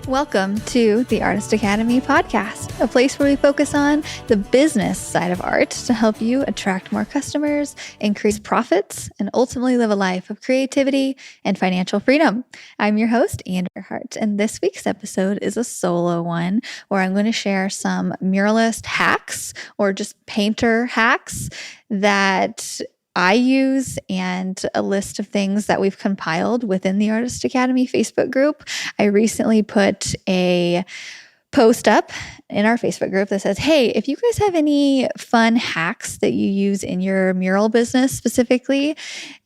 Welcome to the Artist Academy podcast, a place where we focus on the business side of art to help you attract more customers, increase profits, and ultimately live a life of creativity and financial freedom. I'm your host, Andrea Hart, and this week's episode is a solo one where I'm going to share some muralist hacks or just painter hacks that I use and a list of things that we've compiled within the Artist Academy Facebook group. I recently put a post up in our Facebook group that says, hey, if you guys have any fun hacks that you use in your mural business specifically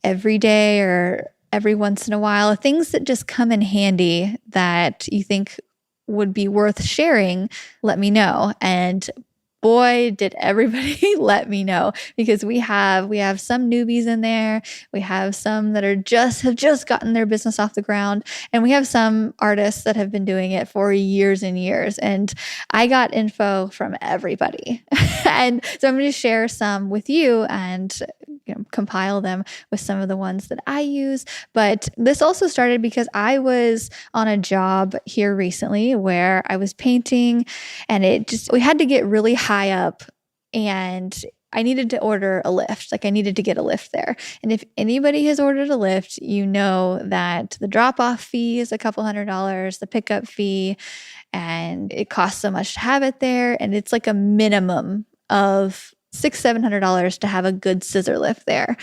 every day or every once in a while, things that just come in handy that you think would be worth sharing, let me know. And boy, did everybody let me know, because we have some newbies in there. We have some that have just gotten their business off the ground, and we have some artists that have been doing it for years and years. And I got info from everybody. And so I'm going to share some with you and compile them with some of the ones that I use. But this also started because I was on a job here recently where I was painting, and we had to get really high up, and I needed to order a lift. I needed to get a lift there. And if anybody has ordered a lift, you know that the drop-off fee is a couple $100, the pickup fee, and it costs so much to have it there. And it's like a minimum of $600-700 to have a good scissor lift there,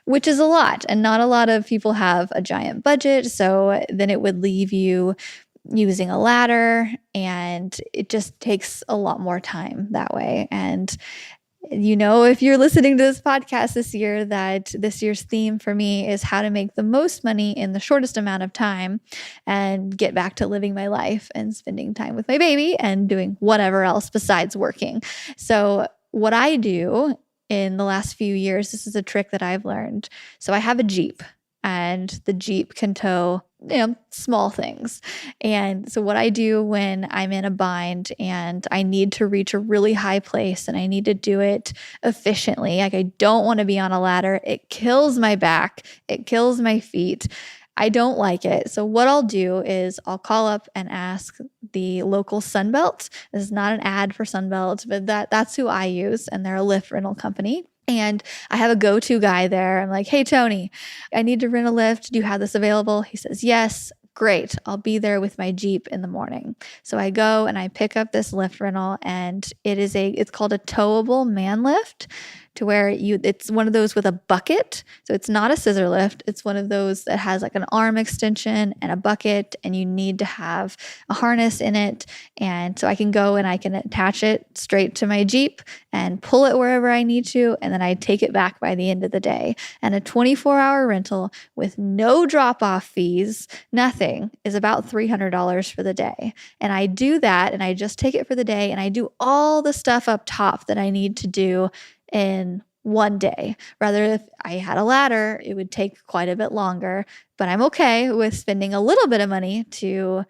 which is a lot. And not a lot of people have a giant budget. So then it would leave you using a ladder, and it just takes a lot more time that way. And if you're listening to this podcast this year, that this year's theme for me is how to make the most money in the shortest amount of time and get back to living my life and spending time with my baby and doing whatever else besides working. So what I do in the last few years, this is a trick that I've learned. So I have a Jeep, and the Jeep can tow small things. And so what I do when I'm in a bind and I need to reach a really high place and I need to do it efficiently, I don't want to be on a ladder. It kills my back. It kills my feet. I don't like it. So what I'll do is I'll call up and ask the local Sunbelt. This is not an ad for Sunbelt, but that's who I use, and they're a lift rental company. And I have a go-to guy there. I'm like, hey, Tony, I need to rent a lift. Do you have this available? He says, yes. Great. I'll be there with my Jeep in the morning. So I go and I pick up this lift rental, and it's called a towable man lift, to where it's one of those with a bucket. So it's not a scissor lift. It's one of those that has like an arm extension and a bucket, and you need to have a harness in it. And so I can go and I can attach it straight to my Jeep and pull it wherever I need to. And then I take it back by the end of the day. And a 24-hour rental with no drop-off fees, nothing, is about $300 for the day. And I do that, and I just take it for the day, and I do all the stuff up top that I need to do in one day. Rather, if I had a ladder, it would take quite a bit longer, but I'm okay with spending a little bit of money to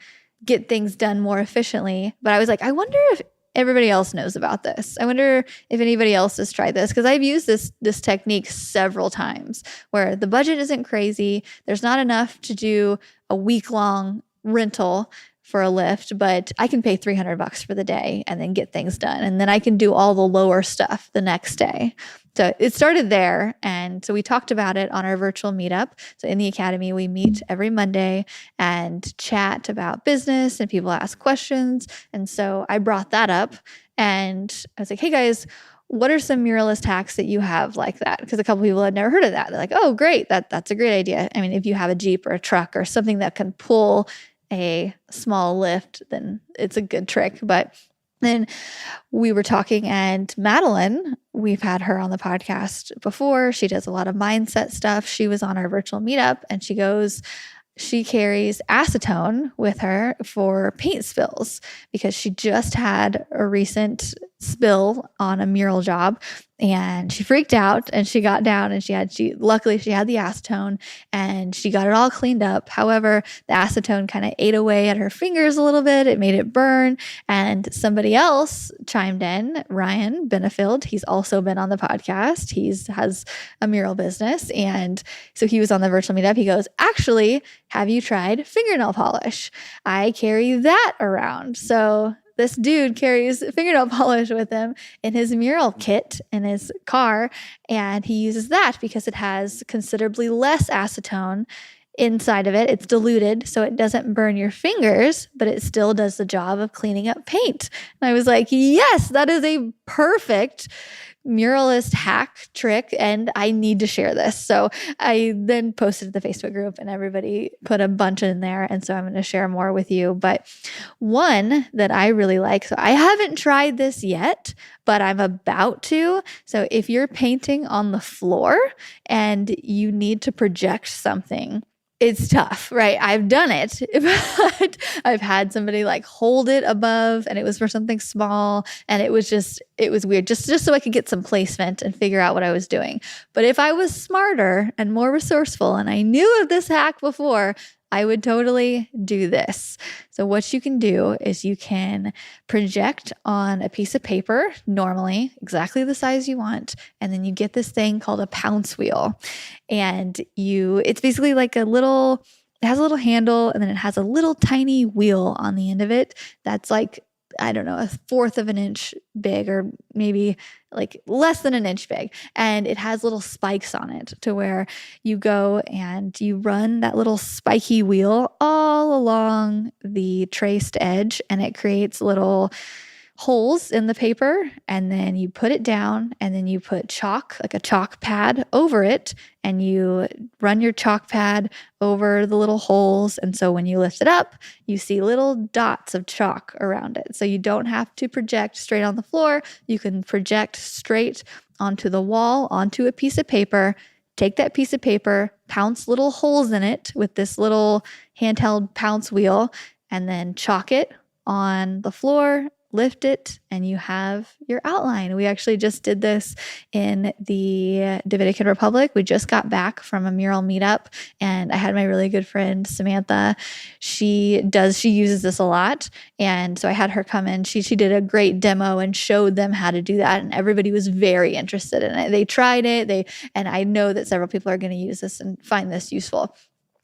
get things done more efficiently. But I was like, I wonder if everybody else knows about this. I wonder if anybody else has tried this, because I've used this technique several times where the budget isn't crazy. There's not enough to do a week-long rental for a lift, but I can pay $300 for the day and then get things done. And then I can do all the lower stuff the next day. So it started there. And so we talked about it on our virtual meetup. So in the Academy, we meet every Monday and chat about business, and people ask questions. And so I brought that up, and I was like, hey guys, what are some muralist hacks that you have like that? Because a couple people had never heard of that. They're like, oh, great. That's a great idea. I mean, if you have a Jeep or a truck or something that can pull a small lift, then it's a good trick. But then we were talking, and Madeline, we've had her on the podcast before. She does a lot of mindset stuff. She was on our virtual meetup, and she carries acetone with her for paint spills, because she just had a recent spill on a mural job, and she freaked out and she got down and luckily she had the acetone and she got it all cleaned up. However, the acetone kind of ate away at her fingers a little bit. It made it burn, and somebody else chimed in, Ryan Benefield. He's also been on the podcast. Has a mural business, and so he was on the virtual meetup. He goes, actually, have you tried fingernail polish? I carry that around. So this dude carries fingernail polish with him in his mural kit in his car, and he uses that because it has considerably less acetone inside of it. It's diluted, so it doesn't burn your fingers, but it still does the job of cleaning up paint. And I was like, yes, that is a perfect muralist hack trick, and I need to share this. So I then posted to the Facebook group and everybody put a bunch in there. And so I'm going to share more with you. But one that I really like, so I haven't tried this yet, but I'm about to. So if you're painting on the floor and you need to project something, it's tough, right? I've done it, but I've had somebody like hold it above, and it was for something small, and it was weird, just so I could get some placement and figure out what I was doing. But if I was smarter and more resourceful and I knew of this hack before, I would totally do this. So what you can do is you can project on a piece of paper, normally exactly the size you want, and then you get this thing called a pounce wheel. And it's basically like it has a little handle, and then it has a little tiny wheel on the end of it that's like, I don't know, 1/4 of an inch big, or maybe like less than an inch big. And it has little spikes on it to where you go and you run that little spiky wheel all along the traced edge, and it creates little holes in the paper, and then you put it down, and then you put chalk, like a chalk pad over it, and you run your chalk pad over the little holes. And so when you lift it up, you see little dots of chalk around it. So you don't have to project straight on the floor. You can project straight onto the wall, onto a piece of paper. Take that piece of paper, pounce little holes in it with this little handheld pounce wheel, and then chalk it on the floor, lift it, and you have your outline. We actually just did this in the Dominican Republic. We just got back from a mural meetup, and I had my really good friend, Samantha. She uses this a lot. And so I had her come in. She did a great demo and showed them how to do that. And everybody was very interested in it. They tried it. And I know that several people are going to use this and find this useful.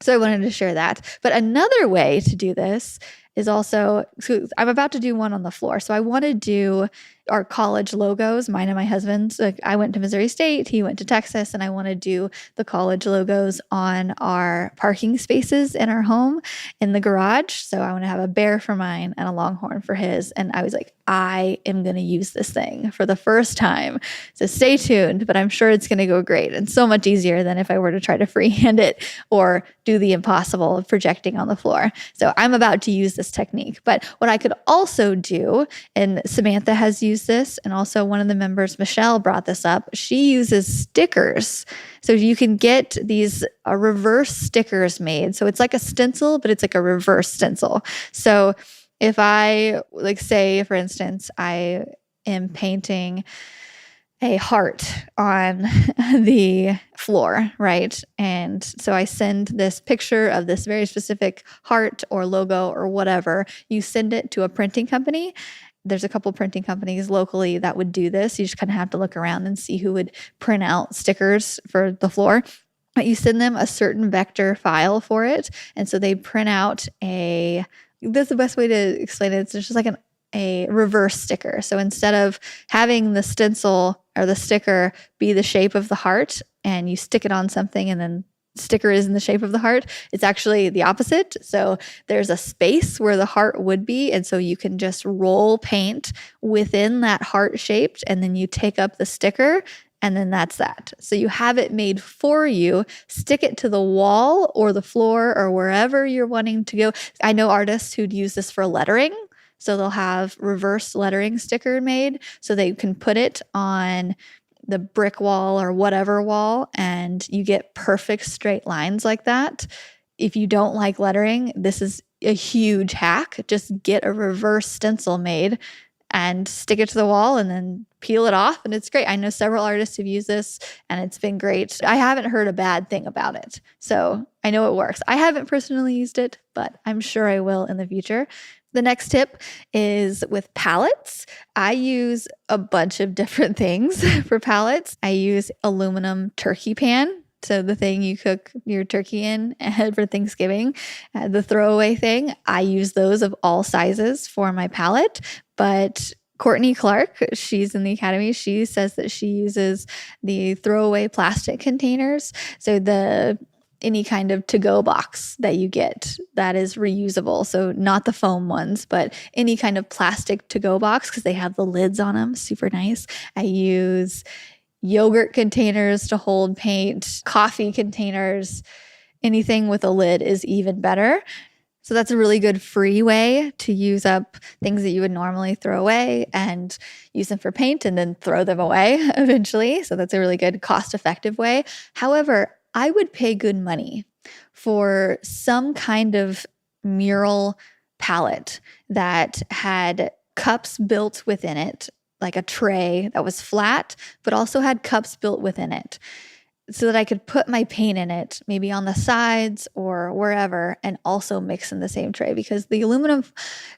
So I wanted to share that. But another way to do this is also, so I'm about to do one on the floor. So I want to do our college logos, mine and my husband's. Like, I went to Missouri State, he went to Texas, and I want to do the college logos on our parking spaces in our home in the garage. So I want to have a bear for mine and a longhorn for his. And I was like, I am going to use this thing for the first time. So stay tuned, but I'm sure it's going to go great and so much easier than if I were to try to freehand it or do the impossible of projecting on the floor. So I'm about to use this technique. But what I could also do, and Samantha has used this, and also one of the members, Michelle, brought this up. She uses stickers. So you can get these reverse stickers made. So it's like a stencil, but it's like a reverse stencil. So if I, like, say, for instance, I am painting a heart on the floor, right? And so I send this picture of this very specific heart or logo or whatever. You send it to a printing company. There's a couple printing companies locally that would do this. You just kind of have to look around and see who would print out stickers for the floor. But you send them a certain vector file for it. And so they print out that's the best way to explain it. It's just like a reverse sticker. So instead of having the stencil or the sticker be the shape of the heart and you stick it on something and then sticker is in the shape of the heart, it's actually the opposite. So there's a space where the heart would be. And so you can just roll paint within that heart shaped, and then you take up the sticker, and then that's that. So you have it made for you, stick it to the wall or the floor or wherever you're wanting to go. I know artists who'd use this for lettering. So they'll have reverse lettering sticker made so they can put it on the brick wall or whatever wall, and you get perfect straight lines like that. If you don't like lettering, this is a huge hack. Just get a reverse stencil made and stick it to the wall and then peel it off. And it's great. I know several artists who've used this and it's been great. I haven't heard a bad thing about it. So I know it works. I haven't personally used it, but I'm sure I will in the future. The next tip is with palettes. I use a bunch of different things for palettes. I use aluminum turkey pan. So the thing you cook your turkey in for Thanksgiving, the throwaway thing, I use those of all sizes for my palette. But Courtney Clark, she's in the academy. She says that she uses the throwaway plastic containers. So any kind of to-go box that you get that is reusable. So not the foam ones, but any kind of plastic to-go box because they have the lids on them. Super nice. I use yogurt containers to hold paint, coffee containers, anything with a lid is even better. So that's a really good free way to use up things that you would normally throw away and use them for paint and then throw them away eventually. So that's a really good cost-effective way. However, I would pay good money for some kind of mural palette that had cups built within it, like a tray that was flat, but also had cups built within it so that I could put my paint in it, maybe on the sides or wherever, and also mix in the same tray because the aluminum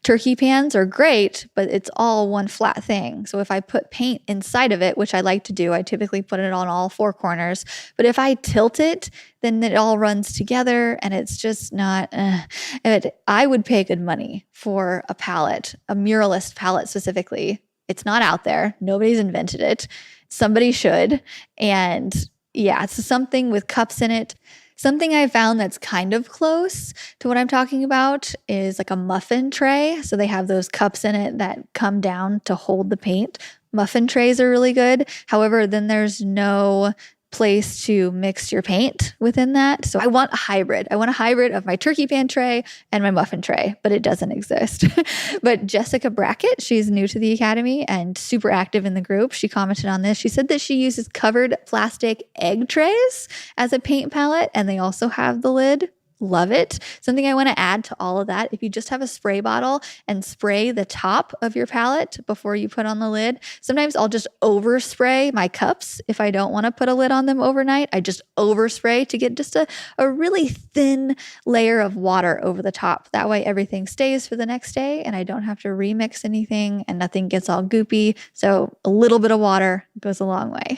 turkey pans are great, but it's all one flat thing. So if I put paint inside of it, which I like to do, I typically put it on all four corners. But if I tilt it, then it all runs together and it's just not, I would pay good money for a palette, a muralist palette specifically. It's not out there. Nobody's invented it. Somebody should. And yeah, it's something with cups in it. Something I found that's kind of close to what I'm talking about is like a muffin tray. So they have those cups in it that come down to hold the paint. Muffin trays are really good. However, then there's no place to mix your paint within that. So I want a hybrid. I want a hybrid of my turkey pan tray and my muffin tray, but it doesn't exist. But Jessica Brackett, she's new to the academy and super active in the group. She commented on this. She said that she uses covered plastic egg trays as a paint palette, and they also have the lid. Love it. Something I want to add to all of that, if you just have a spray bottle and spray the top of your palette before you put on the lid, sometimes I'll just overspray my cups if I don't want to put a lid on them overnight. I just overspray to get just a really thin layer of water over the top. That way everything stays for the next day and I don't have to remix anything and nothing gets all goopy. So a little bit of water goes a long way.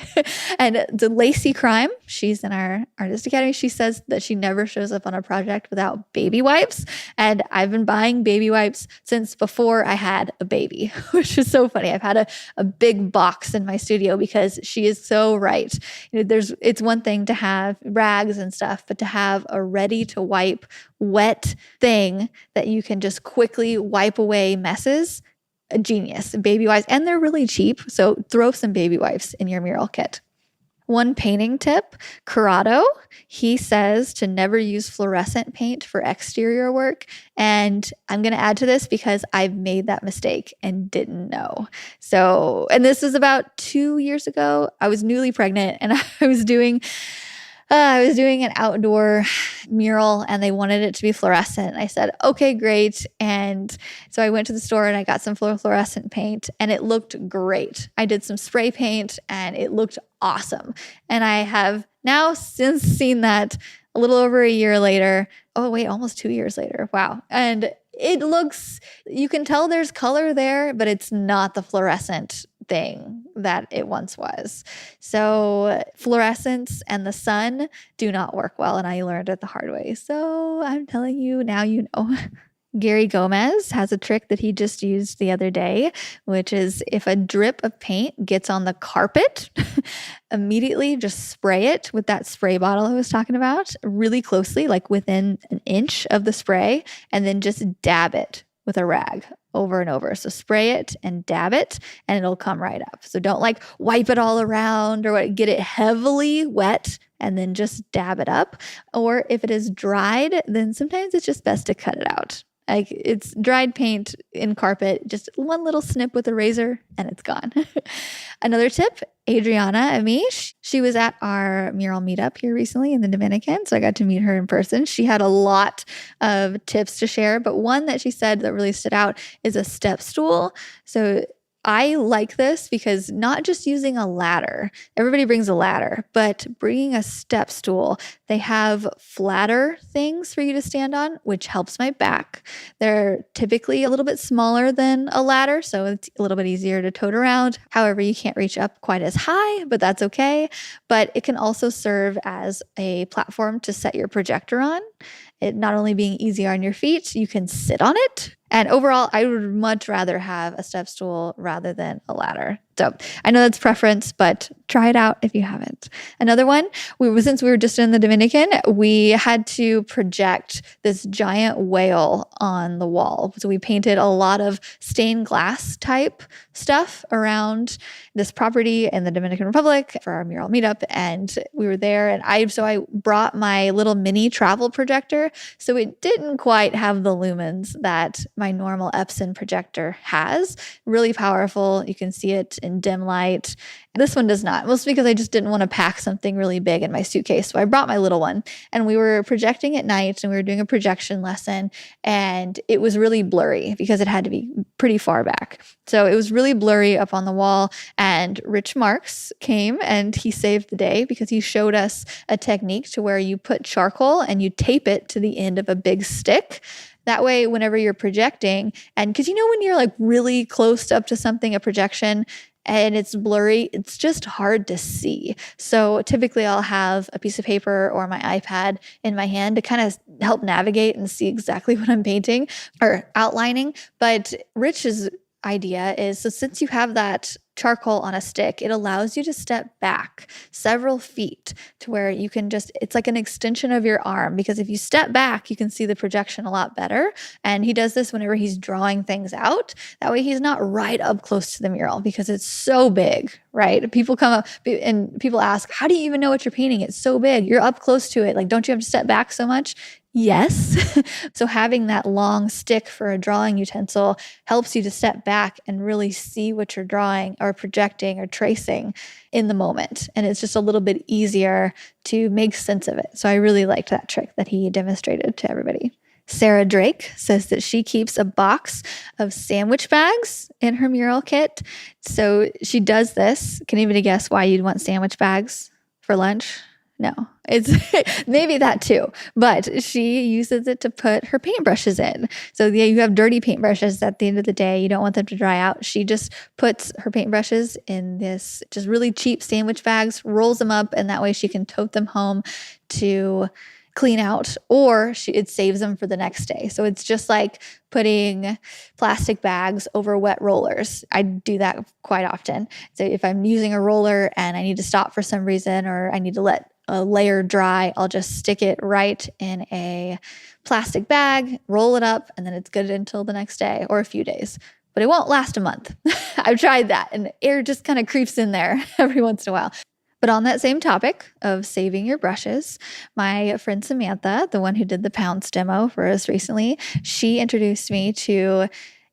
And the Lacey Crime, she's in our Artist Academy. She says that she never shows up on a project without baby wipes. And I've been buying baby wipes since before I had a baby, which is so funny. I've had a big box in my studio because she is so right. You know, it's one thing to have rags and stuff, but to have a ready to wipe wet thing that you can just quickly wipe away messes, a genius. Baby wipes, and they're really cheap. So throw some baby wipes in your mural kit. One painting tip, Corrado, he says to never use fluorescent paint for exterior work. And I'm going to add to this because I've made that mistake and didn't know. So, and this is about 2 years ago. I was newly pregnant and I was doing an outdoor mural and they wanted it to be fluorescent. I said, okay, great. And so I went to the store and I got some fluorescent paint and it looked great. I did some spray paint and it looked awesome. And I have now since seen that a little over a year later. Oh, wait, almost 2 years later. Wow. And it looks, you can tell there's color there, but it's not the fluorescent thing that it once was. So fluorescence and the sun do not work well. And I learned it the hard way. So I'm telling you, now you know. Gary Gomez has a trick that he just used the other day, which is if a drip of paint gets on the carpet, immediately just spray it with that spray bottle I was talking about really closely, like within an inch of the spray, and then just dab it with a rag over and over. So spray it and dab it and it'll come right up. So don't like wipe it all around or get it heavily wet and then just dab it up. Or if it is dried, then sometimes it's just best to cut it out. Like it's dried paint in carpet, just one little snip with a razor and it's gone. Another tip, Adriana Amish, she was at our mural meetup here recently in the Dominican. So I got to meet her in person. She had a lot of tips to share, but one that she said that really stood out is a step stool. So I like this because not just using a ladder, everybody brings a ladder, but bringing a step stool, they have flatter things for you to stand on, which helps my back. They're typically a little bit smaller than a ladder, so it's a little bit easier to tote around. However, you can't reach up quite as high, but that's okay. But it can also serve as a platform to set your projector on. It not only being easier on your feet, you can sit on it. And overall, I would much rather have a step stool rather than a ladder. So I know that's preference, but try it out if you haven't. Another one, since we were just in the Dominican, we had to project this giant whale on the wall. So we painted a lot of stained glass type stuff around this property in the Dominican Republic for our mural meetup. And we were there, and I brought my little mini travel projector. So it didn't quite have the lumens that my normal Epson projector has. Really powerful. You can see it in dim light. This one does not, mostly because I just didn't want to pack something really big in my suitcase. So I brought my little one, and we were projecting at night, and we were doing a projection lesson, and it was really blurry because it had to be pretty far back. So it was really blurry up on the wall, and Rich Marks came and he saved the day because he showed us a technique to where you put charcoal and you tape it to the end of a big stick. That way, whenever you're projecting, and because when you're like really close up to something, a projection, and it's blurry, it's just hard to see. So typically I'll have a piece of paper or my iPad in my hand to kind of help navigate and see exactly what I'm painting or outlining. But Rich's idea is, so since you have that charcoal on a stick, it allows you to step back several feet to where you can it's like an extension of your arm, because if you step back, you can see the projection a lot better. And he does this whenever he's drawing things out. That way he's not right up close to the mural because it's so big, right? People come up and people ask, how do you even know what you're painting? It's so big. You're up close to it. Like, don't you have to step back so much? Yes. So having that long stick for a drawing utensil helps you to step back and really see what you're drawing or projecting or tracing in the moment. And it's just a little bit easier to make sense of it. So I really liked that trick that he demonstrated to everybody. Sarah Drake says that she keeps a box of sandwich bags in her mural kit. So she does this. Can anybody guess why you'd want sandwich bags for lunch? No, it's maybe that too, but she uses it to put her paintbrushes in. So yeah, you have dirty paintbrushes at the end of the day. You don't want them to dry out. She just puts her paintbrushes in this just really cheap sandwich bags, rolls them up, and that way she can tote them home to clean out, or it saves them for the next day. So it's just like putting plastic bags over wet rollers. I do that quite often. So if I'm using a roller and I need to stop for some reason, or I need to let a layer dry, I'll just stick it right in a plastic bag, roll it up, and then it's good until the next day or a few days. But it won't last a month. I've tried that, and air just kind of creeps in there every once in a while. But on that same topic of saving your brushes, my friend Samantha, the one who did the pounce demo for us recently, she introduced me to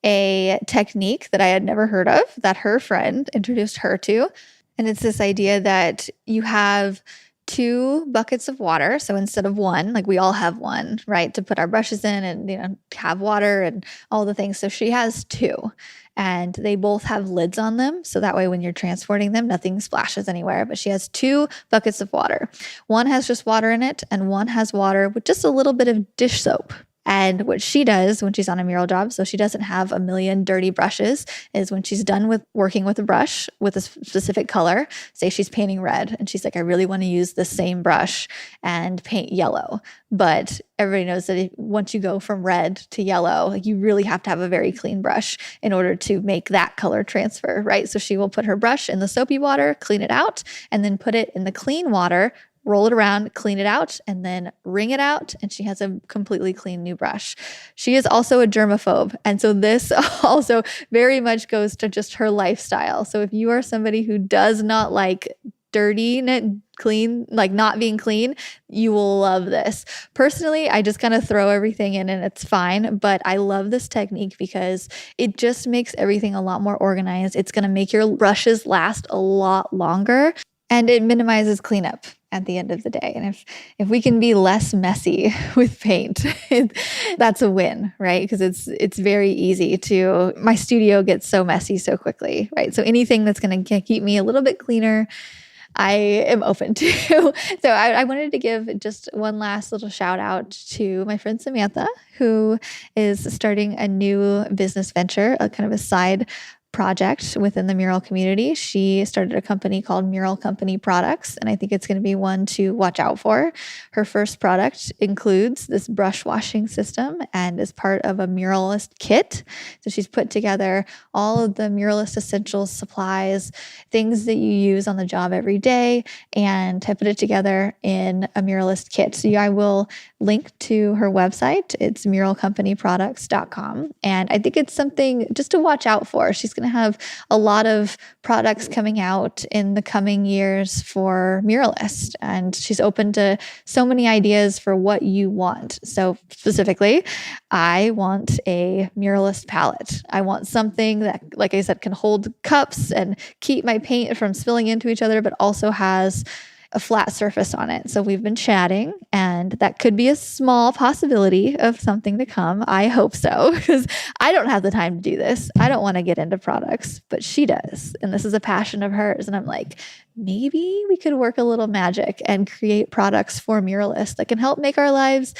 a technique that I had never heard of, that her friend introduced her to. And it's this idea that you have 2 buckets of water. So instead of one, like we all have one, right, to put our brushes in and have water and all the things. So she has 2, and they both have lids on them. So that way when you're transporting them, nothing splashes anywhere. But she has 2 buckets of water. One has just water in it, and one has water with just a little bit of dish soap. And what she does when she's on a mural job, so she doesn't have a million dirty brushes, is when she's done with working with a brush with a specific color, say she's painting red, and she's like, I really want to use the same brush and paint yellow. But everybody knows that once you go from red to yellow, like you really have to have a very clean brush in order to make that color transfer, right? So she will put her brush in the soapy water, clean it out, and then put it in the clean water, roll it around, clean it out, and then wring it out, and she has a completely clean new brush. She is also a germaphobe, and so this also very much goes to just her lifestyle. So if you are somebody who does not like dirty, clean, like not being clean, you will love this. Personally, I just kind of throw everything in and it's fine, but I love this technique because it just makes everything a lot more organized. It's going to make your brushes last a lot longer, and it minimizes cleanup. at the end of the day. And if we can be less messy with paint, that's a win, right? Because it's very easy my studio gets so messy so quickly, right? So anything that's going to keep me a little bit cleaner, I am open to. So I wanted to give just one last little shout out to my friend Samantha, who is starting a new business venture, a kind of a side project within the mural community. She started a company called Mural Company Products, and I think it's going to be one to watch out for. Her first product includes this brush washing system and is part of a muralist kit. So she's put together all of the muralist essentials, supplies, things that you use on the job every day, and I put it together in a muralist kit. So I will link to her website. It's muralcompanyproducts.com. And I think it's something just to watch out for. She's going to have a lot of products coming out in the coming years for muralists. And she's open to so many ideas for what you want. So specifically, I want a muralist palette. I want something that, like I said, can hold cups and keep my paint from spilling into each other, but also has a flat surface on it. So we've been chatting, and that could be a small possibility of something to come. I hope so, because I don't have the time to do this. I don't want to get into products, but she does. And this is a passion of hers. And I'm like, maybe we could work a little magic and create products for muralists that can help make our lives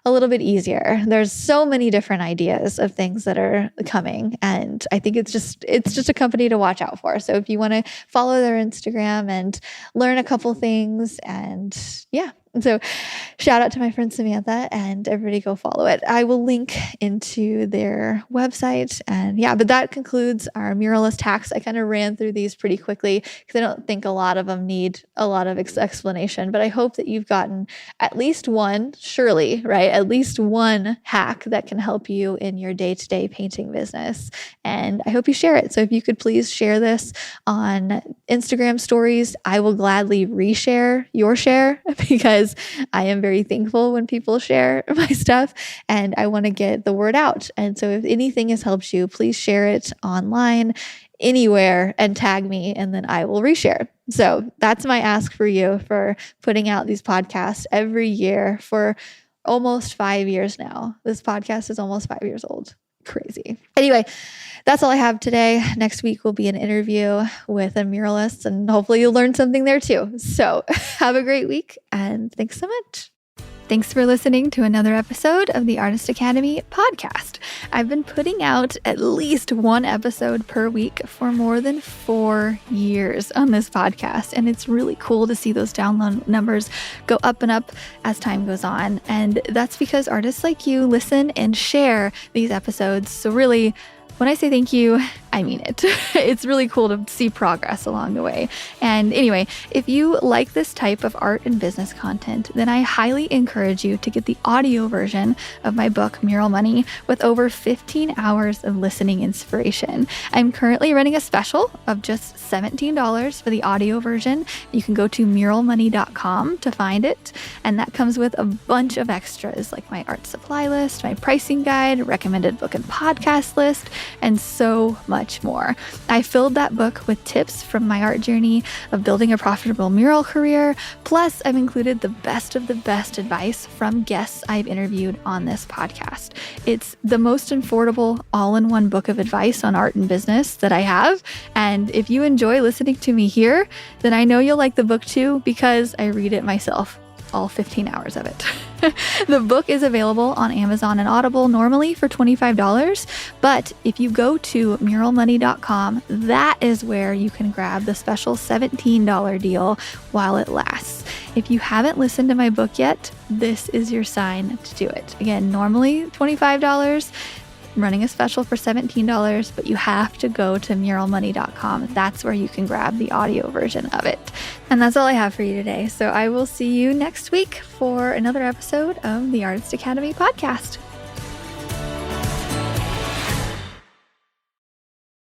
a little bit easier. There's so many different ideas of things that are coming, and I think it's just a company to watch out for. So if you want to follow their Instagram and learn a couple things, and yeah. So shout out to my friend Samantha, and everybody go follow it. I will link into their website, and yeah, but that concludes our muralist hacks. I kind of ran through these pretty quickly because I don't think a lot of them need a lot of explanation, but I hope that you've gotten at least one, surely, right? At least one hack that can help you in your day-to-day painting business. And I hope you share it. So if you could please share this on Instagram stories, I will gladly reshare your share because I am very thankful when people share my stuff, and I want to get the word out. And so if anything has helped you, please share it online, anywhere, and tag me, and then I will reshare. So that's my ask for you for putting out these podcasts every year for almost 5 years now. This podcast is almost 5 years old. Crazy. Anyway, that's all I have today. Next week will be an interview with a muralist, and hopefully you'll learn something there too. So have a great week, and thanks so much. Thanks for listening to another episode of the Artist Academy podcast. I've been putting out at least one episode per week for more than 4 years on this podcast, and it's really cool to see those download numbers go up and up as time goes on. And that's because artists like you listen and share these episodes. So really, when I say thank you, I mean it. It's really cool to see progress along the way. And anyway, if you like this type of art and business content, then I highly encourage you to get the audio version of my book, Mural Money, with over 15 hours of listening inspiration. I'm currently running a special of just $17 for the audio version. You can go to muralmoney.com to find it. And that comes with a bunch of extras like my art supply list, my pricing guide, recommended book and podcast list, and so much more. I filled that book with tips from my art journey of building a profitable mural career. Plus, I've included the best of the best advice from guests I've interviewed on this podcast. It's the most affordable all-in-one book of advice on art and business that I have. And if you enjoy listening to me here, then I know you'll like the book too, because I read it myself. All 15 hours of it. The book is available on Amazon and Audible normally for $25, but if you go to muralmoney.com, that is where you can grab the special $17 deal while it lasts. If you haven't listened to my book yet, this is your sign to do it. Again, normally $25. I'm running a special for $17, but you have to go to muralmoney.com. That's where you can grab the audio version of it. And that's all I have for you today. So I will see you next week for another episode of the Artist Academy podcast.